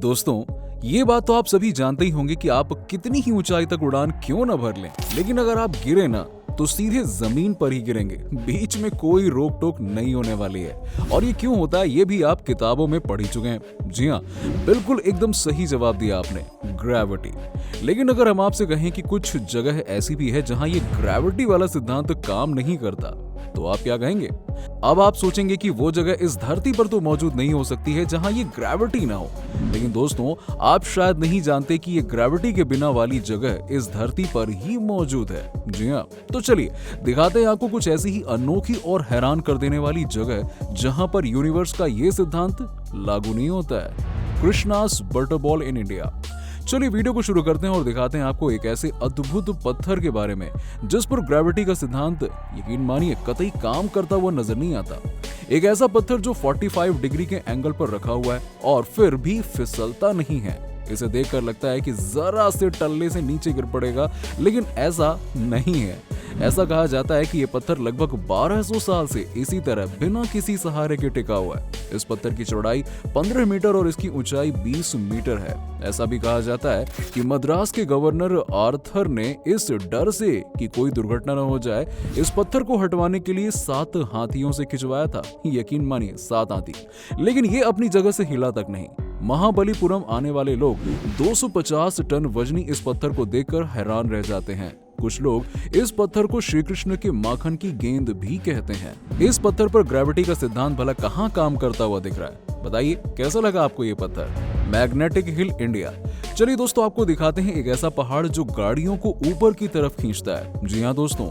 दोस्तों, ये बात तो आप सभी जानते ही होंगे कि आप कितनी ही ऊंचाई तक उड़ान क्यों न भर लें, लेकिन अगर आप गिरे ना तो सीधे जमीन पर ही गिरेंगे। बीच में कोई रोक टोक नहीं होने वाली है। और ये क्यों होता है ये भी आप किताबों में पढ़ ही चुके हैं। जी हाँ, बिल्कुल एकदम सही जवाब दिया आपने, ग्रेविटी। लेकिन अगर हम आपसे कहें कि कुछ जगह ऐसी भी है जहां ये ग्रेविटी वाला सिद्धांत काम नहीं करता, तो आप क्या कहेंगे? अब आप सोचेंगे कि वो जगह इस धरती पर तो मौजूद नहीं हो सकती है जहां ये ग्रेविटी ना हो। लेकिन दोस्तों, आप शायद नहीं जानते कि ये ग्रेविटी के बिना वाली जगह इस धरती पर ही मौजूद है। जी हाँ, तो चलिए दिखाते हैं आपको कुछ ऐसी ही अनोखी और हैरान कर देने वाली जगह जहां पर यूनिवर्स का ये सिद्धांत लागू नहीं होता है। Krishna's butterball in India. चलिए वीडियो को शुरू करते हैं और दिखाते हैं आपको एक ऐसे अद्भुत पत्थर के बारे में जिस पर ग्रेविटी का सिद्धांत, यकीन मानिए, कतई काम करता हुआ नजर नहीं आता। एक ऐसा पत्थर जो 45 डिग्री के एंगल पर रखा हुआ है और फिर भी फिसलता नहीं है। इसे देखकर लगता है कि जरा से टल्ले से नीचे गिर पड़ेगा, लेकिन ऐसा नहीं है। ऐसा कहा जाता है कि यह पत्थर लगभग 1200 साल से इसी तरह बिना किसी सहारे के टिका हुआ है। इस पत्थर की चौड़ाई 15 मीटर और इसकी ऊंचाई 20 मीटर है। ऐसा भी कहा जाता है कि मद्रास के गवर्नर आर्थर ने इस डर से कि कोई दुर्घटना न हो जाए, इस पत्थर को हटवाने के लिए 7 हाथियों से खिंचवाया था। यकीन मानिए, 7 हाथी। लेकिन ये अपनी जगह से हिला तक नहीं। महाबलीपुरम आने वाले लोग 250 टन वजनी इस पत्थर को देखकर हैरान रह जाते हैं। कुछ लोग इस पत्थर को श्री कृष्ण के माखन की गेंद भी कहते हैं। इस पत्थर पर ग्रेविटी का सिद्धांत भला कहाँ काम करता हुआ दिख रहा है? बताइए कैसा लगा आपको ये पत्थर? Magnetic hill India. चलिए दोस्तों, आपको दिखाते हैं एक ऐसा पहाड़ जो गाड़ियों को ऊपर की तरफ खींचता है। जी हाँ दोस्तों,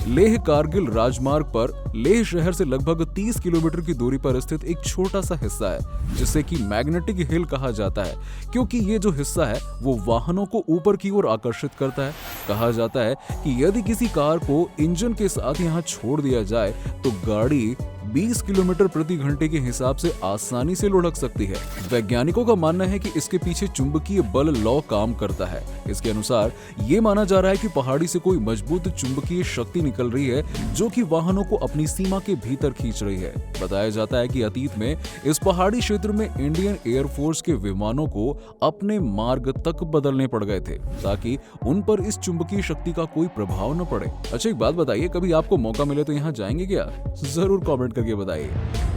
लेह कारगिल राजमार्ग पर लेह शहर से लगभग 30 किलोमीटर की दूरी पर स्थित एक छोटा सा हिस्सा है जिसे कि मैग्नेटिक हिल कहा जाता है, क्योंकि ये जो हिस्सा है वो वाहनों को ऊपर की ओर आकर्षित करता है। कहा जाता है कि यदि किसी कार को इंजन के साथ यहाँ छोड़ दिया जाए तो गाड़ी 20 किलोमीटर प्रति घंटे के हिसाब से आसानी से लुढ़क सकती है। वैज्ञानिकों का मानना है कि इसके पीछे चुंबकीय बल लॉ काम करता है। इसके अनुसार ये माना जा रहा है कि पहाड़ी से कोई मजबूत चुंबकीय शक्ति निकल रही है जो कि वाहनों को अपनी सीमा के भीतर खींच रही है। बताया जाता है कि अतीत में इस पहाड़ी क्षेत्र में इंडियन एयरफोर्स के विमानों को अपने मार्ग तक बदलने पड़ गए थे ताकि उन पर इस चुंबकीय शक्ति का कोई प्रभाव न पड़े। अच्छा, एक बात बताइए, कभी आपको मौका मिले तो यहाँ जाएंगे क्या? जरूर कमेंट करके बताइए।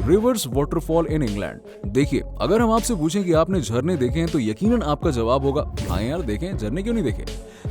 Reverse waterfall in England. देखिए, अगर हम आपसे पूछें कि आपने झरने देखे हैं तो यकीनन आपका जवाब होगा, हाँ यार देखें, झरने क्यों नहीं देखे?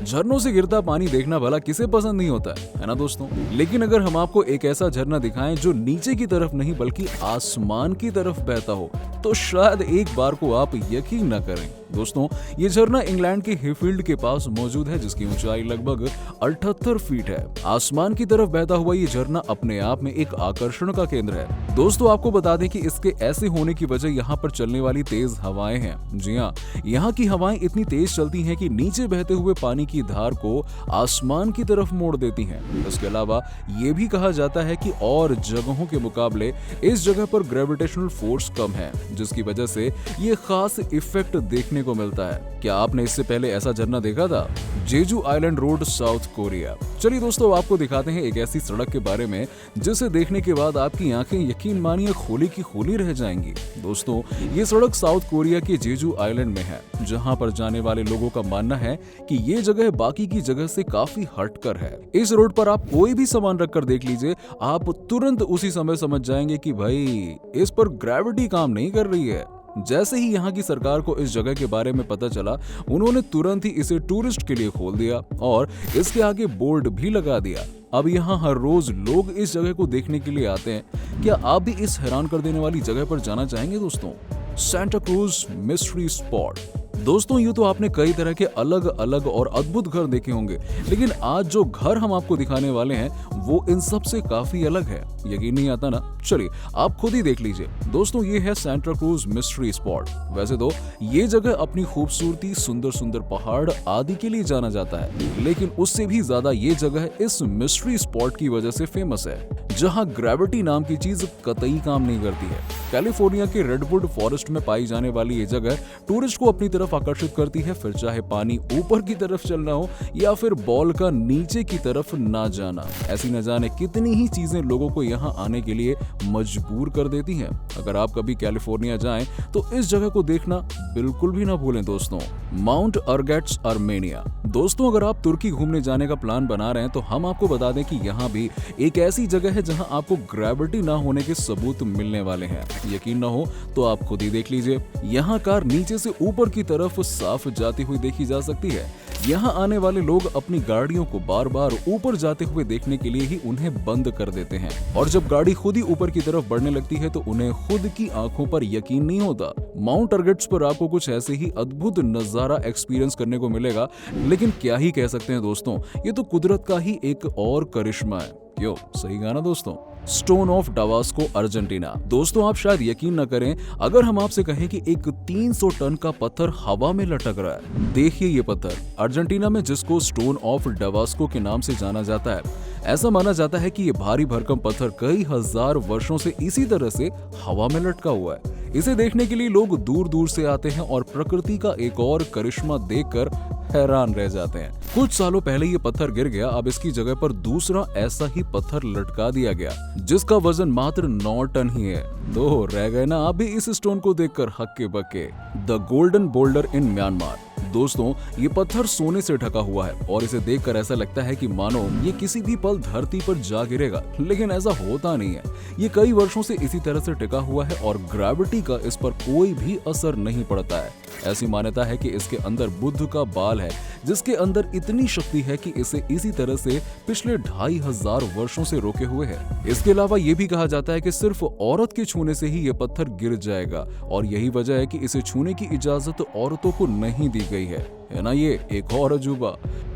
झरनों से गिरता पानी देखना भला किसे पसंद नहीं होता है ना दोस्तों? लेकिन अगर हम आपको एक ऐसा झरना दिखाएं जो नीचे की तरफ नहीं बल्कि आसमान की तरफ बहता हो तो शायद एक बार को आप यकीन न करें। दोस्तों, ये झरना इंग्लैंड के हिफील्ड के पास मौजूद है जिसकी ऊंचाई लगभग 78 फीट है। आसमान की तरफ बहता हुआ ये झरना अपने आप में एक आकर्षण का केंद्र है। दोस्तों, आपको बता दें कि इसके ऐसे होने की वजह यहाँ पर चलने वाली तेज हवाएं हैं। जी हाँ, यहाँ की हवाएं इतनी तेज चलती हैं कि नीचे बहते हुए पानी की धार को आसमान की तरफ मोड़ देती हैं। इसके अलावा ये भी कहा जाता है कि और जगहों के मुकाबले इस जगह पर ग्रेविटेशनल फोर्स कम है जिसकी वजह से ये खास इफेक्ट देखने को मिलता है। क्या आपने इससे पहले ऐसा झरना देखा था? Jeju island road, South Korea. चलिए दोस्तों, आपको दिखाते हैं एक ऐसी सड़क के बारे में जिसे देखने के बाद आपकी आंखें यकीन मानिए खोली की खोली रह जाएंगी। दोस्तों, ये सड़क साउथ कोरिया के जेजू आइलैंड में है जहां पर जाने वाले लोगों का मानना है कि ये जगह बाकी की जगह से काफी हटकर है। इस रोड पर आप कोई भी सामान रखकर देख लीजिए, आप तुरंत उसी समय समझ जाएंगे कि भाई इस पर ग्रेविटी काम नहीं कर रही है। जैसे ही यहाँ की सरकार को इस जगह के बारे में पता चला, उन्होंने तुरंत ही इसे टूरिस्ट के लिए खोल दिया और इसके आगे बोर्ड भी लगा दिया। अब यहाँ हर रोज लोग इस जगह को देखने के लिए आते हैं। क्या आप भी इस हैरान कर देने वाली जगह पर जाना चाहेंगे दोस्तों? Santa cruise mystery spot. दोस्तों, यूं तो आपने कई तरह के अलग अलग और अद्भुत घर देखे होंगे, लेकिन आज जो घर हम आपको दिखाने वाले हैं वो इन सब से काफी अलग है। यकीन नहीं आता ना? चलिए आप खुद ही देख लीजिए। दोस्तों, ये है सांता क्रूज मिस्ट्री स्पॉट। वैसे तो ये जगह अपनी खूबसूरती, सुंदर सुंदर पहाड़ आदि के लिए जाना जाता है, लेकिन उससे भी ज्यादा ये जगह इस मिस्ट्री स्पॉट की वजह से फेमस है जहां ग्रेविटी नाम की चीज कतई काम नहीं करती है। कैलिफोर्निया के रेडवुड फॉरेस्ट में पाई जाने वाली ये जगह टूरिस्ट को अपनी तरफ आकर्षित करती है, फिर चाहे पानी ऊपर की तरफ चलना हो या फिर बॉल का नीचे की तरफ ना जाना। ऐसी न जाने कितनी ही चीजें लोगों को यहाँ आने के लिए मजबूर कर देती हैं। अगर आप कभी कैलिफोर्निया जाएं तो इस जगह को देखना बिल्कुल भी ना भूलें दोस्तों, माउंट अर्गेट्स आर्मेनिया। दोस्तों अगर आप तुर्की घूमने जाने का प्लान बना रहे हैं तो हम आपको बता दें कि यहाँ भी एक ऐसी जगह है जहाँ आपको ग्रेविटी ना होने के सबूत मिलने वाले हैं। यकीन ना हो तो आप खुद ही देख लीजिए। यहाँ कार नीचे से ऊपर की तरफ साफ जाती हुई देखी जा सकती है। यहाँ आने वाले लोग अपनी गाड़ियों को बार बार ऊपर जाते हुए देखने के लिए ही उन्हें बंद कर देते हैं, और जब गाड़ी खुद ही ऊपर की तरफ बढ़ने लगती है तो उन्हें खुद की आंखों पर यकीन नहीं होता। माउंट अर्गेट्स पर आपको कुछ ऐसे ही अद्भुत नजारा एक्सपीरियंस करने को मिलेगा, लेकिन क्या ही कह सकते हैं दोस्तों, ये तो कुदरत का ही एक और करिश्मा है। क्यों, सही कहा ना दोस्तों। स्टोन ऑफ डावास्को अर्जेंटीना। दोस्तों आप शायद यकीन न करें अगर हम आपसे कहें कि एक 300 टन का पत्थर हवा में लटक रहा है। देखिए ये पत्थर अर्जेंटीना में, जिसको स्टोन ऑफ डावास्को के नाम से जाना जाता है। ऐसा माना जाता है कि ये भारी भरकम पत्थर कई हजार वर्षों से इसी तरह से हवा में लटका हुआ है। इसे देखने के लिए लोग दूर दूर से आते हैं और प्रकृति का एक और करिश्मा देखकर हैरान रह जाते हैं। कुछ सालों पहले ये पत्थर गिर गया, अब इसकी जगह पर दूसरा ऐसा ही पत्थर लटका दिया गया जिसका वजन मात्र 9 टन ही है। तो रह गए ना आप भी इस स्टोन को देखकर हक्के बक्के। The golden boulder in Myanmar. दोस्तों ये पत्थर सोने से ढका हुआ है और इसे देखकर ऐसा लगता है कि मानो ये किसी भी पल धरती पर जा गिरेगा, लेकिन ऐसा होता नहीं है। ये कई वर्षों से इसी तरह से टिका हुआ है और ग्रेविटी का इस पर कोई भी असर नहीं पड़ता है। ऐसी मान्यता है कि इसके अंदर बुद्ध का बाल है, जिसके अंदर इतनी शक्ति है कि इसे इसी तरह से पिछले 2500 वर्षों से रोके हुए है। इसके अलावा ये भी कहा जाता है कि सिर्फ औरत के छूने से ही ये पत्थर गिर जाएगा, और यही वजह है कि इसे छूने की इजाजत औरतों को नहीं दी गई है ना। ये एक और अजूबा,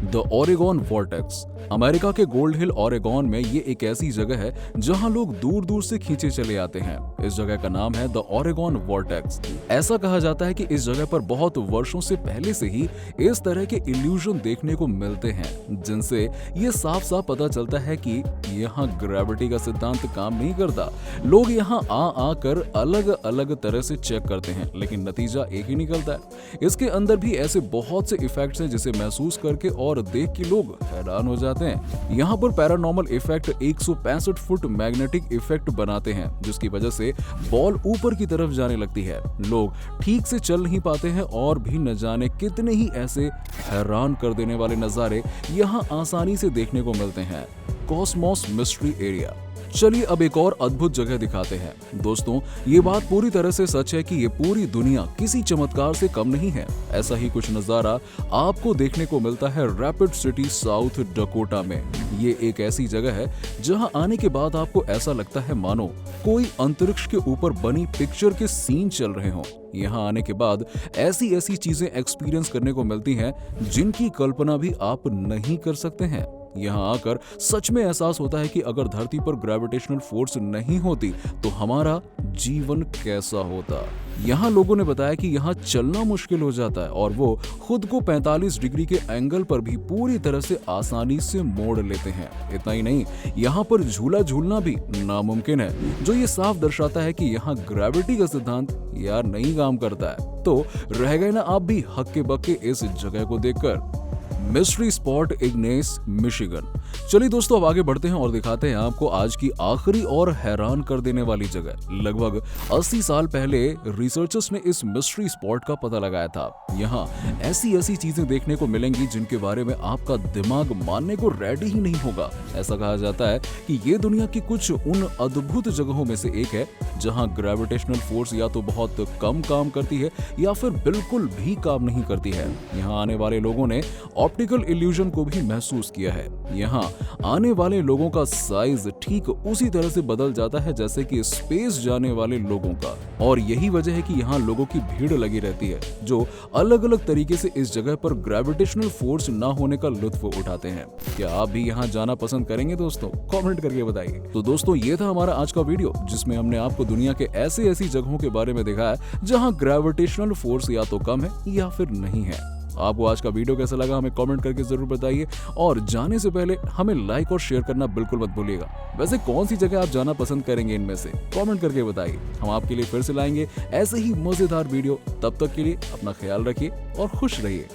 द ओरेगॉन वॉर्टेक्स। अमेरिका के गोल्ड हिल ओरेगॉन में ये एक ऐसी जगह है जहां लोग दूर दूर से खींचे चले आते हैं। इस जगह का नाम है द ओरेगॉन वॉर्टेक्स। ऐसा कहा जाता है कि इस जगह पर बहुत वर्षों से पहले से ही इस तरह के इल्यूजन देखने को मिलते हैं, जिनसे ये साफ साफ पता चलता है कि यहाँ ग्रेविटी का सिद्धांत काम नहीं करता। लोग यहाँ आकर अलग अलग तरह से चेक करते हैं, लेकिन नतीजा एक ही निकलता है। इसके अंदर भी ऐसे बहुत से इफेक्ट्स हैं जिसे महसूस करके और देख के लोग हैरान हो जाते हैं। यहाँ पर paranormal effect 165 foot magnetic effect बनाते हैं, जिसकी वजह से बॉल ऊपर की तरफ जाने लगती है। लोग ठीक से चल नहीं पाते हैं और भी न जाने कितने ही ऐसे हैरान कर देने वाले नजारे यहाँ आसानी से देखने को मिलते हैं। Cosmos mystery area. चलिए अब एक और अद्भुत जगह दिखाते हैं। दोस्तों ये बात पूरी तरह से सच है कि ये पूरी दुनिया किसी चमत्कार से कम नहीं है। ऐसा ही कुछ नजारा आपको देखने को मिलता है रैपिड सिटी साउथ डकोटा में। ये एक ऐसी जगह है जहां आने के बाद आपको ऐसा लगता है मानो कोई अंतरिक्ष के ऊपर बनी पिक्चर के सीन चल रहे हों। यहाँ आने के बाद ऐसी ऐसी चीजें एक्सपीरियंस करने को मिलती हैं जिनकी कल्पना भी आप नहीं कर सकते हैं। यहाँ आकर सच में एहसास होता है कि अगर धरती पर ग्रेविटेशनल फोर्स नहीं होती तो हमारा जीवन कैसा होता। यहाँ लोगों ने बताया कि यहाँ चलना मुश्किल हो जाता है और वो खुद को 45 डिग्री के एंगल पर भी पूरी तरह से आसानी से मोड़ लेते हैं। इतना ही नहीं, यहाँ पर झूला झूलना भी नामुमकिन है, जो ये साफ दर्शाता है कि यहाँ ग्रेविटी का सिद्धांत यार नहीं काम करता है। तो रह गए ना आप भी हक्के बक्के इस जगह को देखकर। Mystery spot igneous Michigan. चलिए दोस्तों अब आगे बढ़ते हैं और दिखाते हैं आपको आज की आखिरी और हैरान कर देने वाली जगह। लगभग 80 साल पहले रिसर्चर्स ने इस मिस्ट्री स्पॉट का पता लगाया था। यहाँ ऐसी ऐसी चीजें देखने को मिलेंगी जिनके बारे में आपका दिमाग मानने को रेडी ही नहीं होगा। ऐसा कहा जाता है कि ये दुनिया की कुछ उन अद्भुत जगहों में से एक है जहाँ ग्रेविटेशनल फोर्स या तो बहुत कम काम करती है या फिर बिल्कुल भी काम नहीं करती है। यहाँ आने वाले लोगों ने ऑप्टिकल इल्यूजन को भी महसूस किया है। यहाँ आने वाले लोगों का साइज ठीक उसी तरह से बदल जाता है जैसे कि स्पेस जाने वाले लोगों का, और यही वजह है कि यहाँ लोगों की भीड़ लगी रहती है जो अलग अलग तरीके से इस जगह पर ग्रेविटेशनल फोर्स ना होने का लुत्फ उठाते हैं। क्या आप भी यहाँ जाना पसंद करेंगे दोस्तों? कमेंट करके बताइए। तो दोस्तों ये था हमारा आज का वीडियो जिसमें हमने आपको दुनिया के ऐसी ऐसी जगहों के बारे में दिखाया जहाँ ग्रेविटेशनल फोर्स या तो कम है या फिर नहीं है। आपको आज का वीडियो कैसा लगा हमें कमेंट करके जरूर बताइए, और जाने से पहले हमें लाइक और शेयर करना बिल्कुल मत भूलिएगा। वैसे कौन सी जगह आप जाना पसंद करेंगे इनमें से? कमेंट करके बताइए। हम आपके लिए फिर से लाएंगे ऐसे ही मजेदार वीडियो। तब तक के लिए अपना ख्याल रखिए और खुश रहिए।